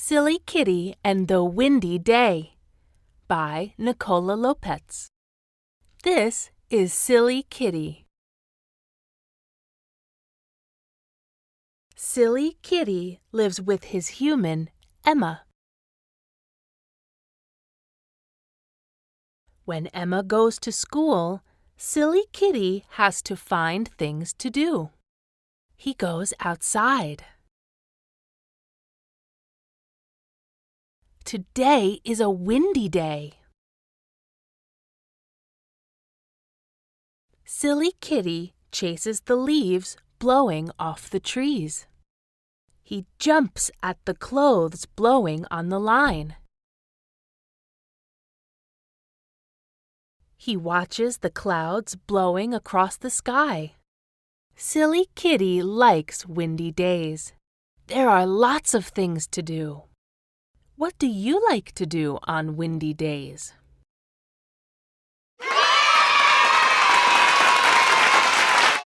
Silly Kitty and the Windy Day by Nicola Lopez. This is Silly Kitty. Silly Kitty lives with his human, Emma. When Emma goes to school, Silly Kitty has to find things to do. He goes outside. Today is a windy day. Silly Kitty chases the leaves blowing off the trees. He jumps at the clothes blowing on the line. He watches the clouds blowing across the sky. Silly Kitty likes windy days. There are lots of things to do. What do you like to do on windy days?